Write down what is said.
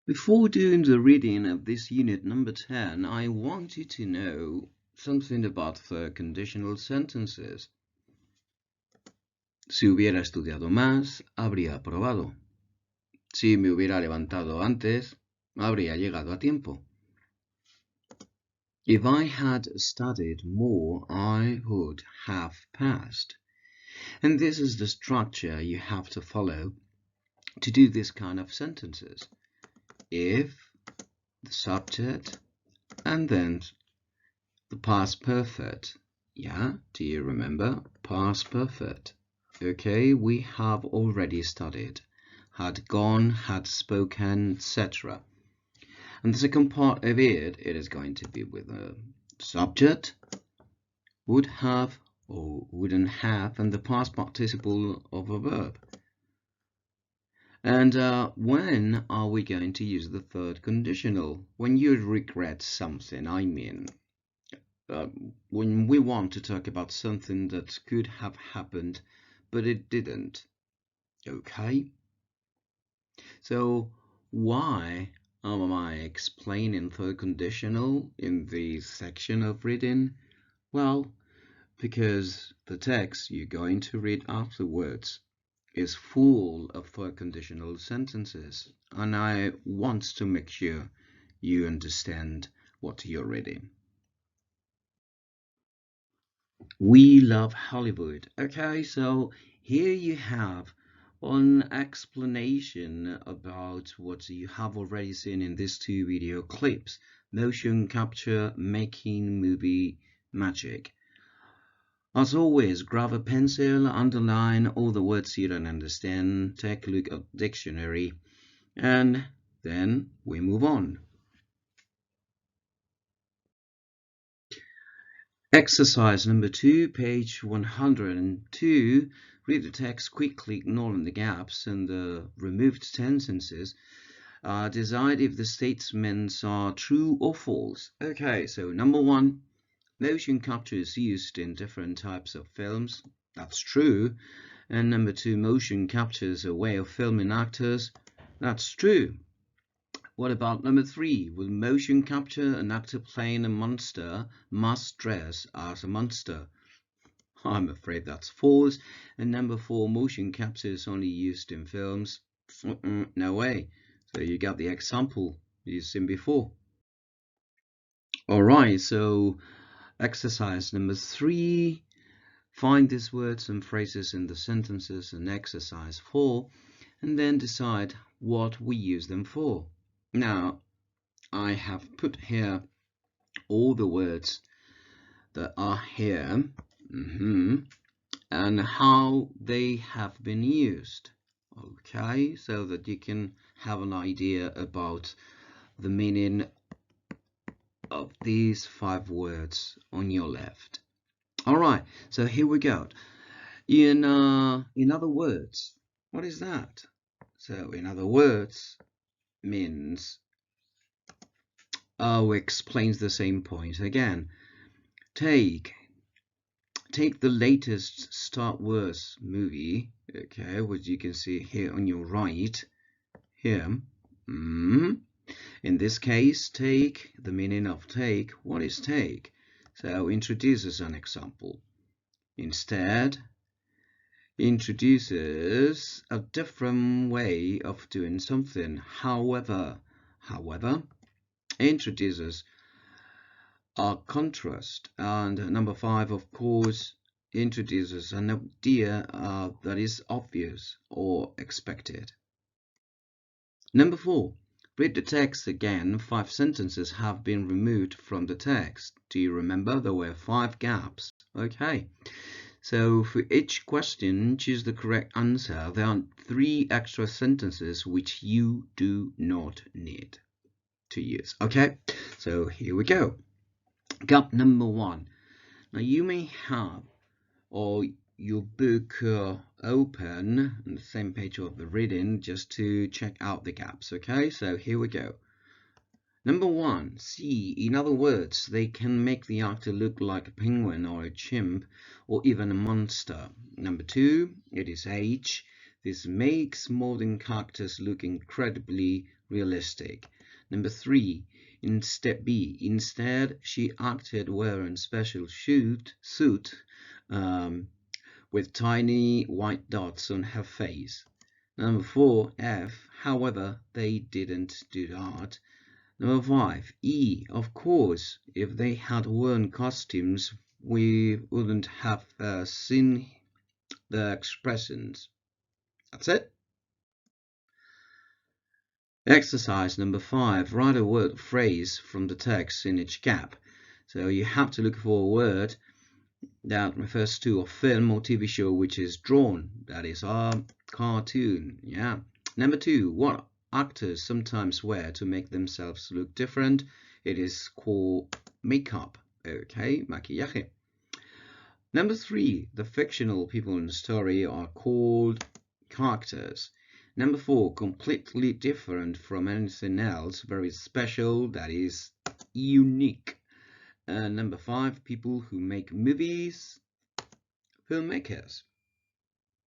Before doing the reading of this unit number 10, I want you to know something about the conditional sentences. Si hubiera estudiado más, habría aprobado. Si me hubiera levantado antes, habría llegado a tiempo. If I had studied more, I would have passed. And this is the structure you have to follow to do this kind of sentences. If, the subject, and then the past perfect. Yeah, do you remember? Past perfect. Okay, we have already studied. Had gone, had spoken, etc. And the second part of it is going to be with a subject, would have or wouldn't have, and the past participle of a verb. And when are we going to use the third conditional? When you regret something, I mean. When we want to talk about something that could have happened, but it didn't. Okay? So why am I explaining third conditional in this section of reading? Well, because the text you're going to read afterwards is full of third conditional sentences, and I want to make sure you understand what you're reading. We love Hollywood. Okay, so here you have an explanation about what you have already seen in these two video clips. Motion capture, making movie magic. As always, grab a pencil, underline all the words you don't understand, take a look at the dictionary, and then we move on. Exercise number 2, page 102. Read the text quickly, ignoring the gaps and the removed sentences. Decide if the statements are true or false. Okay, so number 1, motion capture is used in different types of films. That's true. And number 2, motion capture is a way of filming actors. That's true. What about number 3? With motion capture, an actor playing a monster must dress as a monster. I'm afraid that's false. And number 4, motion capture is only used in films. No way. So you got the example you've seen before. Alright, so exercise number 3. Find these words and phrases in the sentences in exercise 4, and then decide what we use them for. Now, I have put here all the words that are here and how they have been used. Okay, so that you can have an idea about the meaning of these 5 words on your left. Alright, so here we go. In other words, what is that? So in other words means explains the same point again. Take the latest Star Wars movie, okay, which you can see here on your right here. In this case, take, the meaning of take, what is take? So introduces an example. Instead, introduces a different way of doing something. However, introduces a contrast. And number 5, of course, introduces an idea that is obvious or expected. Number 4, read the text again. 5 sentences have been removed from the text. Do you remember? There were 5 gaps. Okay. So for each question, choose the correct answer. There are 3 extra sentences which you do not need to use. Okay, so here we go. Gap number 1. Now you may have your book open on the same page of the reading just to check out the gaps. Okay, so here we go. Number 1, C. In other words, they can make the actor look like a penguin or a chimp or even a monster. Number 2, it is H. This makes modern characters look incredibly realistic. Number 3, in step B, instead she acted wearing special suit with tiny white dots on her face. Number 4, F, however, they didn't do that. Number 5, E, of course, if they had worn costumes, we wouldn't have seen the expressions. That's it. Exercise number 5, write a word phrase from the text in each gap. So you have to look for a word that refers to a film or TV show which is drawn, that is a cartoon. Yeah. Number 2, what actors sometimes wear to make themselves look different. It is called makeup. Okay, maquillaje. Number 3, the fictional people in the story are called characters. Number 4, completely different from anything else, very special, that is unique. And number 5, people who make movies, filmmakers.